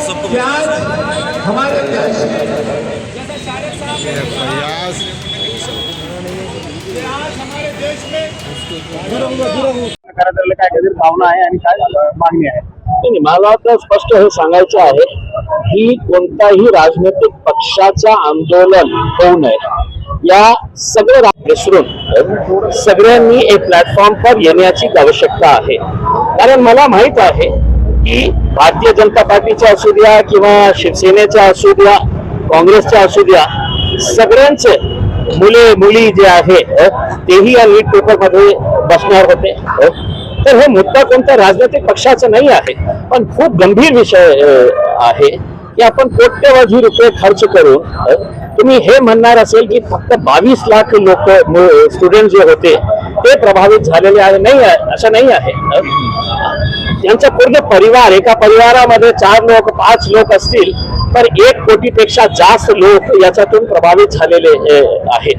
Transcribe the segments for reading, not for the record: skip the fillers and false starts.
सबको कि आज हमारे देश में काय कधी भावना आहे आणि काय मागणी आहे? नाही, मला तर स्पष्ट हे सांगायचं आहे की कोणताही राजनैतिक पक्षाचं आंदोलन होऊ नये, या सगळं विसरून सगळ्यांनी एक प्लॅटफॉर्मवर येण्याची आवश्यकता आहे. कारण मला माहित आहे की भारतीय जनता पार्टीच्या असू द्या किंवा शिवसेनेच्या असू द्या, काँग्रेसच्या असू द्या, सगळ्यांचे मुले मुली जे आहे तेही या नीट पेपर मध्ये बसणार होते. तर हे मुद्दा कोणत्या राजनैतिक पक्षाचा नाही आहे, पण खूप गंभीर विषय आहे की आपण कोट्यवधी रुपये खर्च करून तुम्ही हे म्हणणार असेल की फक्त 22 लाख लोक स्टुडंट जे होते ते प्रभावित झालेले आहे. नाही, असं नाही आहे. त्यांचा पूर्ण परिवार, एका परिवारामध्ये 4 लोक 5 लोक असतील तर 1 कोटीपेक्षा जास्त लोक याच्यातून प्रभावित झालेले आहेत.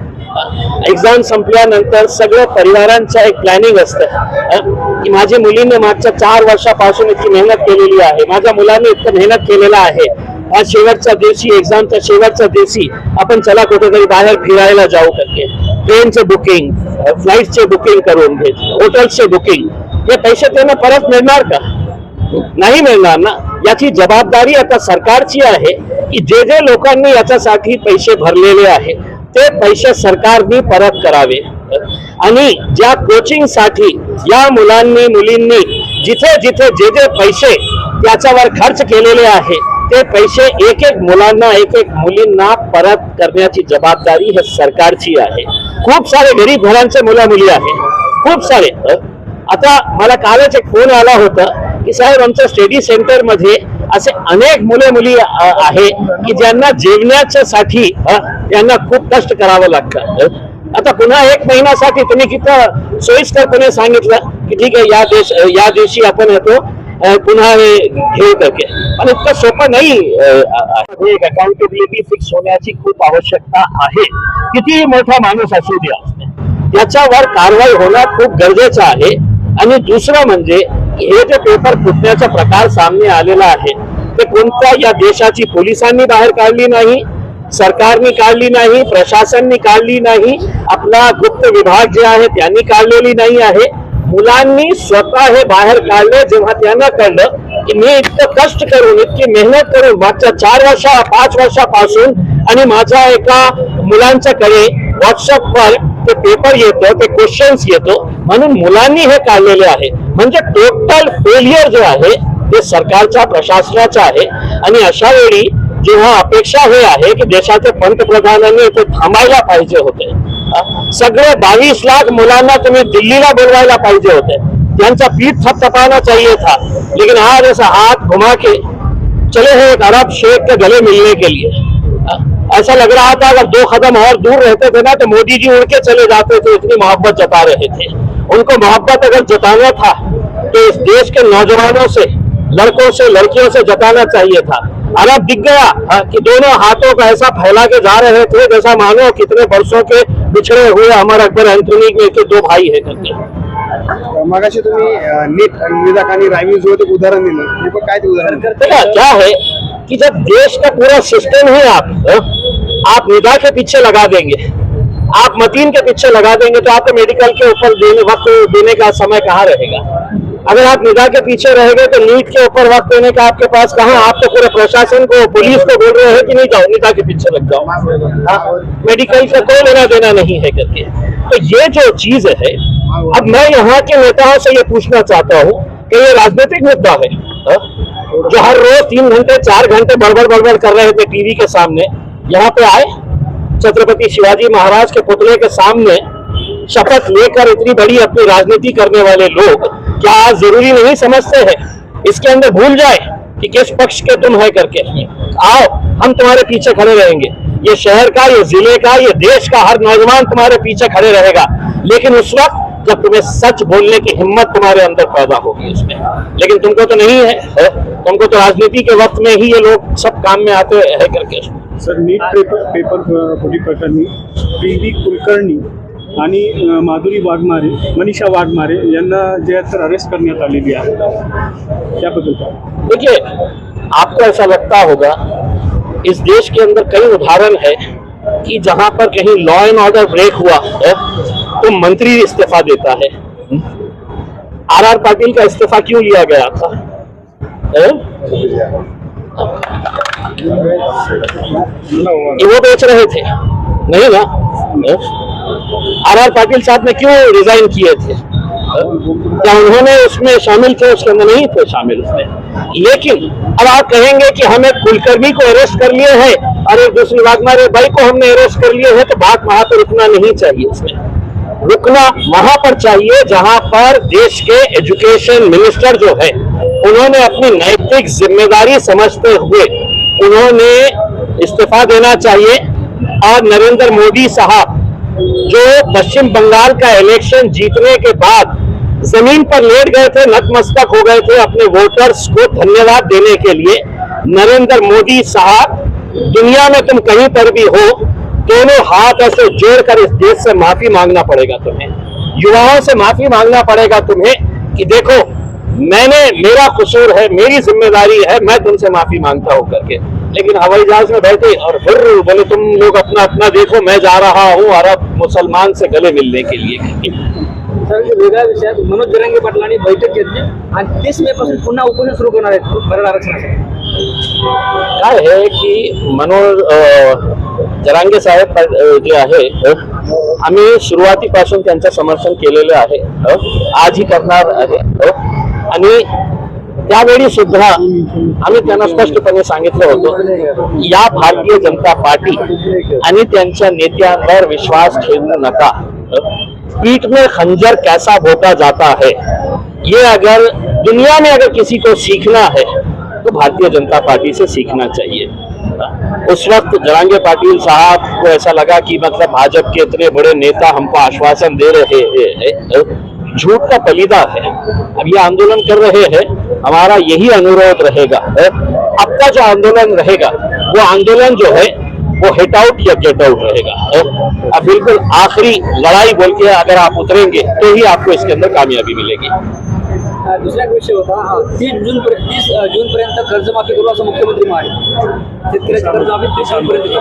एक्झाम संपल्यानंतर सगळ्या परिवारांचं एक प्लॅनिंग असतं की माझ्या मुलीने मागच्या 4 वर्षापासून इतकी मेहनत केलेली आहे, माझ्या मुलाने इतकं मेहनत केलेला आहे, आज शेवटच्या दिवशी, एक्झामच्या शेवटच्या दिवशी आपण चला कुठेतरी बाहेर फिरायला जाऊ करके ट्रेनचे बुकिंग, फ्लाईटचे बुकिंग करून घेतलं, हॉटेलचे बुकिंग, हे पैसे त्यांना परत मिळणार का? नाही मिळणार ना. याची जबाबदारी आता सरकारची आहे की जे जे लोकांनी याच्यासाठी पैसे भरलेले आहे ते पैसे सरकारने परत करावे. आणि ज्या कोचिंग साठी या मुलांनी मुलींनी जिथे जिथे जे जे पैसे त्याच्यावर खर्च केलेले आहे ते पैसे एक एक मुलांना, एक एक मुलींना परत करण्याची जबाबदारी हे सरकारची आहे. खूप सारे गरीब घरांचे मुला मुली आहे, खूप सारे. आता मला कालच एक फोन आला होता की साहेब आमच्या स्टडी सेंटर मध्ये असे अनेक मुले मुली आहे की ज्यांना जेवण्यासाठी त्यांना खूप कष्ट करावं लागतं. आता पुन्हा 1 महिन्यासाठी तुम्ही किती सोयीस्करपणे सांगितलं की ठीक आहे या दिवशी आपण येतो पुन्हा हे घेऊ करके, पण इतकं सोपं नाही. एक अकाउंटेबिलिटी फिक्स होण्याची खूप आवश्यकता आहे. किती मोठा माणूस असू द्या, त्याच्यावर कारवाई होणं खूप गरजेचं आहे. आणि दुसरं म्हणजे हे जे पेपर फुटण्याचा प्रकार सामने आलेला आहे ते कोणत्या या देशाची पोलिसांनी बाहेर काढली नाही, सरकारने काढली नाही, प्रशासनने काढली नाही, आपला गुप्त विभाग जे आहे त्यांनी काढलेली नाही आहे. मुलांनी स्वतः हे बाहेर काढले जेव्हा त्यांना कळलं की मी इतकं कष्ट करून, इतकी मेहनत करून मागच्या 5 वर्षापासून आणि माझ्या एका मुलांच्याकडे व्हॉट्सअपवर ते पेपर येतो, ते क्वेश्चन्स येतो, म्हणून मुलांनी हे काढलेले आहे. म्हणजे टोटल फेलियर जे आहे ते सरकारच्या, प्रशासनाचं आहे. आणि अशा वेळी जेव्हा अपेक्षा हे आहे की देशाचे पंतप्रधानांनी इथे थांबायला पाहिजे होते, सगळे 22 लाख मुलांना तुम्ही दिल्लीला बोलवायला पाहिजे होते, त्यांचा पीठ थपथपाना चाहिए था. लेकिन आज ऐसा हाथ घुमा के चले हैं एक अरब शेख के गले मिलने के लिए. ऐसा लग रहा था अगर 2 कदम और दूर रहते थे ना तो मोदी जी उड़ के चले जाते थे, इतनी मोहब्बत जता रहे थे. उनको मोहब्बत अगर जताना था तो इस देश के नौजवानों से, लड़कों से, लड़कियों से जताना चाहिए था. अरब दिख गया कि दोनों हाथों को ऐसा फैला के जा रहे थे जैसा मानो कितने वर्षों के बिछड़े हुए अमर अकबर एंथोनी के 2 भाई है करके. मगाशी तुम्ही नीट निदाक आणि रायमिंग जो एक उदाहरण दिलं, हे पण काय ते उदाहरण? क्या है कि जब देश का पूरा सिस्टम ही आप निदा के पीछे लगा देंगे, आप मतीन के पीछे लगा देंगे तो आपको मेडिकल के ऊपर वक्त देने का समय कहाँ रहेगा? अगर आप निदा के पीछे रहेंगे तो नीट के ऊपर वक्त देने का आपके पास कहाँ? आप तो पूरे प्रशासन को, पुलिस को बोल रहे हैं कि नहीं जाओ, निदा के पीछे लग जाओ, मेडिकल का कोई लेना देना नहीं है करके. तो ये जो चीज है, अब मैं यहाँ के नेताओं से ये पूछना चाहता हूँ कि ये राजनीतिक मुद्दा है जो हर रोज 3 घंटे 4 घंटे बड़बड़ कर रहे थे टीवी के सामने, यहाँ पे आए छत्रपति शिवाजी महाराज के पुतले के सामने शपथ लेकर इतनी बड़ी अपनी राजनीति करने वाले लोग क्या आज जरूरी नहीं समझते हैं इसके अंदर भूल जाए कि किस पक्ष के तुम है करके? आओ, हम तुम्हारे पीछे खड़े रहेंगे. ये शहर का, ये जिले का, ये देश का हर नौजवान तुम्हारे पीछे खड़े रहेगा. लेकिन उस वक्त जब तुम्हें सच बोलने की हिम्मत तुम्हारे अंदर पैदा होगी उसमें. लेकिन तुमको तो नहीं है, तुमको तो राजनीति के वक्त में ही ये लोग सब काम में आते हैं करके. सर, नीट पेपर फुटी प्रकरणी पी.डी. कुलकर्णी आणि माधुरी वाघमारे, मनीषा वाघमारे यांना जे आहेत तर अरेस्ट करण्यात आलेली आहे. त्याबद्दल काय? देखिए, आपको ऐसा लगता होगा इस देश के अंदर कई उदाहरण है कि जहां पर कहीं लॉ एंड ऑर्डर ब्रेक हुआ है तो मंत्री इस्तीफा देता है. आर पाटिल का इस्तीफा क्यों लिया गया था? ये वो बेच रहे थे नहीं ना? आर पाटिल साहब ने क्यों रिजाइन किए थे? क्या उन्होंने उसमें शामिल थे? उसके अंदर नहीं थे शामिल उसमें. लेकिन अब आप कहेंगे कि हमें कुलकर्णी को अरेस्ट कर लिए हैं और एक दूसरी वाघमारे भाई को हमने अरेस्ट कर लिए हैं, तो बात वहां पर रुकना नहीं चाहिए. उसमें रुकना वहां पर चाहिए जहां पर देश के एजुकेशन मिनिस्टर जो है उन्होंने अपनी नैतिक जिम्मेदारी समझते हुए उन्होंने इस्तीफा देना चाहिए. और नरेंद्र मोदी साहब जो पश्चिम बंगाल का इलेक्शन जीतने के बाद जमीन पर लेट गए थे, नतमस्तक हो गए थे अपने वोटर्स को धन्यवाद देने के लिए. नरेंद्र मोदी साहब, दुनिया में तुम कहीं पर भी हो, दोनों हाथ ऐसे जोड़कर इस देश से माफी मांगना पड़ेगा तुम्हें, युवाओं से माफी मांगना पड़ेगा तुम्हें कि देखो मेरा कसूर है, मेरी जिम्मेदारी है, मैं तुमसे माफी मांगता हूं करके. लेकिन हवाई जहाज में बैठे और फिर बोले तुम लोग अपना अपना देखो, मैं जा रहा हूं अरब मुसलमान से गले मिलने के लिए. वेगळ्या विषयात मनोज जरांगे पाटलांनी बैठक घेतली आणि 30 मे पासून पुन्हा उपोषण सुरू करणार आहेत मराठा आरक्षणासाठी. काय आहे की मनोज जरांगे साहेब जे आहे आम्ही सुरुवातीपासून त्यांचं समर्थन केलेलं आहे, आजही करणार आहे. आणि त्यावेळी सुद्धा आम्ही त्यांना स्पष्टपणे सांगितलं होतं या भारतीय जनता पार्टी आणि त्यांच्या नेत्यांवर विश्वास ठेवू नका. पीठ में खंजर कैसा भोंका जाता है, ये अगर दुनिया में अगर किसी को सीखना है तो भारतीय जनता पार्टी से सीखना चाहिए. उस वक्त जरांगे पाटिल साहब को ऐसा लगा कि मतलब भाजपा के इतने बड़े नेता हमको आश्वासन दे रहे हैं, झूठ का पलीदा है. अब ये आंदोलन कर रहे हैं, हमारा यही अनुरोध रहेगा, अब का जो आंदोलन रहेगा वो आंदोलन जो है वो हिट आउट या गेट आउट रहेगा. अब बिल्कुल आखिरी लड़ाई बोल के अगर आप उतरेंगे तो ही आपको इसके अंदर कामयाबी मिलेगी. दुसरा एक विषय होता 30 जून पर्यंत कर्जमाफी करू असं मुख्यमंत्री म्हणाले. शेतकऱ्याची कर्जमाफी 30 जून पर्यंत.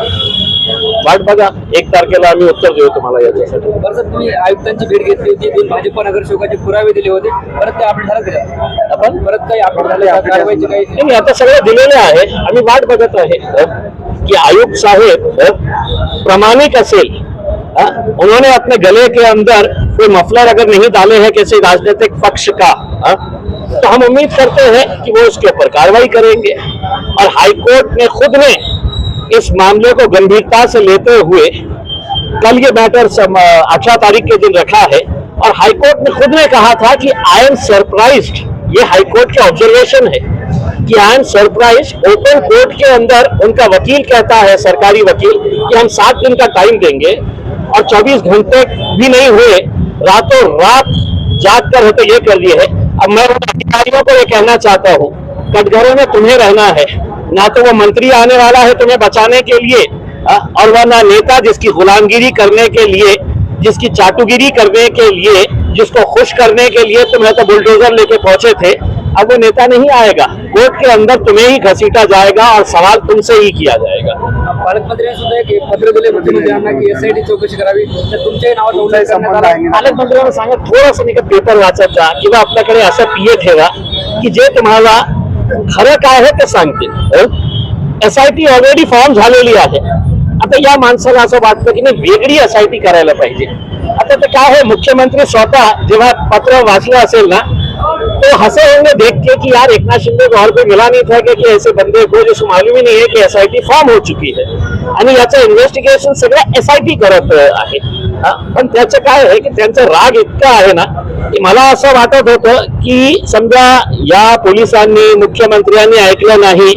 वाट बघा, 1 तारखेला आम्ही उत्तर देऊ तुम्हाला याच्यासाठी. बरं सर, तुम्ही आयुक्तांची भेट घेतली होती, 2 भाजप नगरसेवकाचे पुरावे दिले होते, परत ते अपडेट झालं का? आपण परत काही अपडेट झाले का? कारवाईचे काही नाही, आता सगळं दिलेलं आहे. आम्ही वाट बघत आहे कि आयुक्त साहेब प्रामाणिक असेल, उन्होंने अपने गले के अंदर कोई मफलर अगर नहीं डाले हैं किसी राजनीतिक पक्ष का, तो हम उम्मीद करते हैं कि वो उसके ऊपर कार्रवाई करेंगे. और हाईकोर्ट ने खुद ने इस मामले को गंभीरता से लेते हुए कल ये मैटर 18 तारीख के दिन रखा है और हाईकोर्ट ने खुद ने कहा था कि आई एम सरप्राइज्ड, ये हाईकोर्ट के ऑब्जर्वेशन है कि I am surprise. Open court के अंदर उनका वकील कहता है, सरकारी वकील, कि हम 7 दिन का टाइम देंगे और 24 घंटे भी नहीं हुए, रातों रात जाग कर तो ये कर दिए है. अब मैं उन अधिकारियों को ये कहना चाहता हूँ, कटघरे में तुम्हें रहना है, ना तो वो मंत्री आने वाला है तुम्हें बचाने के लिए और वह ना नेता जिसकी गुलामगिरी करने के लिए, जिसकी चाटुगिरी करने के लिए, जिसको खुश करने के लिए तुम्हें तो बुलडोजर लेके पहुंचे थे. अब वो नेता नहीं आएगा, कोर्ट के अंदर तुम्हें ही घसीटा जाएगा और सवाल तुमसे ही किया जाएगा. पालकमंत्र्यांनी सुद्धा एक पत्र दिले मुख्यमंत्र्यांना की SIT चौकशी करावी, तर तुमच्याही नावाचा उल्लेख करण्यात आला. पालकमंत्र्यांना सांगा थोडंसं नाही का पेपर वाचत जा किंवा आपल्याकडे असं PA ठेवा की जे तुम्हाला खरं काय आहे ते सांगतील. SIT ऑलरेडी फॉर्म झालेली आहे. आता या माणसाला असं वाटतं की नाही वेगळी SIT करायला पाहिजे. आता ते काय आहे, मुख्यमंत्री स्वतः जेव्हा पत्र वाचलं असेल ना तो हंसे होंगे देख के कि यार एकनाथ शिंदे को और कोई मिला नहीं था कि ऐसे बंदे को जिसको मालूम ही नहीं है कि SIT फॉर्म हो चुकी है आणि याचं इन्व्हेस्टिगेशन सगळं SIT करत आहे. पण त्याचं काय आहे की त्यांचा राग इतका आहे ना की मला असं वाटत होतं की समजा या पोलिसांनी, मुख्यमंत्र्यांनी ऐकलं नाही,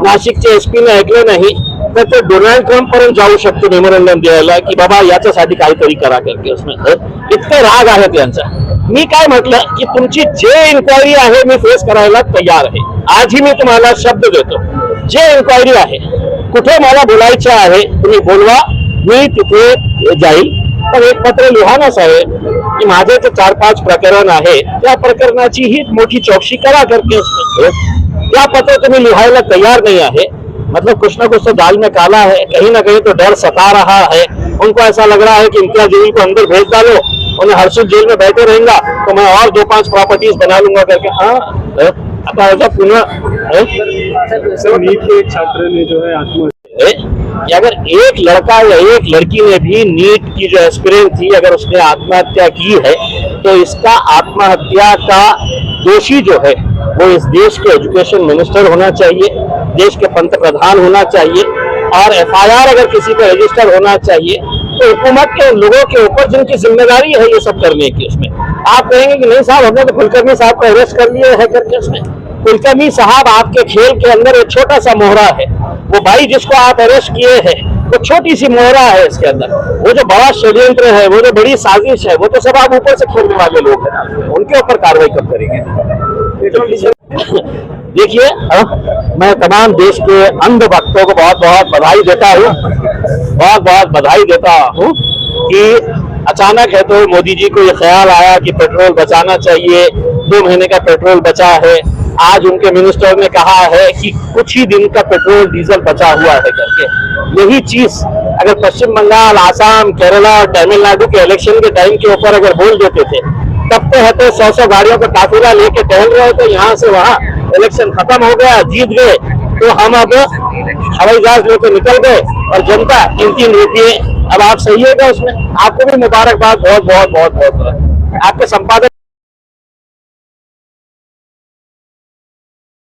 नाशिकचे SP ने ऐकलं नाही, तर ते डोनाल्ड ट्रम्प पर्यंत जाऊ शकतो मेमोरंडम द्यायला की बाबा याच्यासाठी काहीतरी करा करके. इतका राग आहे त्यांचा. मी काय म्हटलं की तुमची जे इन्क्वायरी आहे मी फेस करायला तयार आहे. आजही मी तुम्हाला शब्द देतो, जे इन्क्वायरी आहे, कुठे मला बोलायचं आहे तुम्ही बोलवा, मी तिथे जाईल. पण एक पत्र लिहा ना साहेब की माझे जे 4-5 प्रकरण आहे त्या प्रकरणाची ही मोठी चौकशी करा करके उसमें या पत्र तुम्ही लिहायला तैयार नहीं आहे मतलब कुछ ना कुछ तो दाल में काला है कहीं ना कहीं तो डर सता रहा है उनको ऐसा लग रहा है कि इम्तियाज जलील को अंदर भेज डालो उन्हें हर्षित जेल में बैठे रहेगा तो मैं और 2-5 प्रॉपर्टीज बना लूंगा करके हाँ आता ऐसा पुनः सर नीट के एक छात्र ने जो है आत्महत्या कि अगर एक लड़का या एक लड़की ने भी नीट की जो एस्पिरेंट थी अगर उसने आत्महत्या की है तो इसका आत्महत्या का दोषी जो है वो इस देश के एजुकेशन मिनिस्टर होना चाहिए देश के पंतप्रधान होना चाहिए और एफआईआर अगर किसी पर रजिस्टर होना चाहिए तो हुकूमत के लोगों के ऊपर जिनकी जिम्मेदारी है ये सब करने की उसमें आप कहेंगे कि नहीं साहब हमने तो कुलकर्णी साहब को अरेस्ट कर लिए है करके उसमें कुलकर्णी साहब आपके खेल के अंदर एक छोटा सा मोहरा है वो भाई जिसको आप अरेस्ट किए हैं वो छोटी सी मोहरा है इसके अंदर वो जो बड़ा षड्यंत्र है वो जो बड़ी साजिश है वो तो सब आप ऊपर से खेलने वाले लोग हैं उनके ऊपर कार्रवाई कब करेंगे देखिए मैं तमाम देश के अंध भक्तों को बहुत बहुत बधाई देता हूँ बहुत बहुत बधाई देता हूँ कि अचानक है तो मोदी जी को ये ख्याल आया कि पेट्रोल बचाना चाहिए 2 महीने का पेट्रोल बचा है आज उनके मिनिस्टर ने कहा है कि कुछ ही दिन का पेट्रोल डीजल बचा हुआ है करके यही चीज अगर पश्चिम बंगाल आसाम केरला और तमिलनाडु के इलेक्शन के टाइम के ऊपर अगर बोल देते थे तब तो है तो 100 गाड़ियों का काफिला लेके टहल रहे थे यहाँ से वहाँ इलेक्शन खत्म हो गया जीत गए तो हम अब हवाई जहाज लेकर निकल गए और जनता 3-3 रुपये अब आप सही है उसमें आपको भी मुबारकबाद बहुत बहुत बहुत बहुत आपके संपादक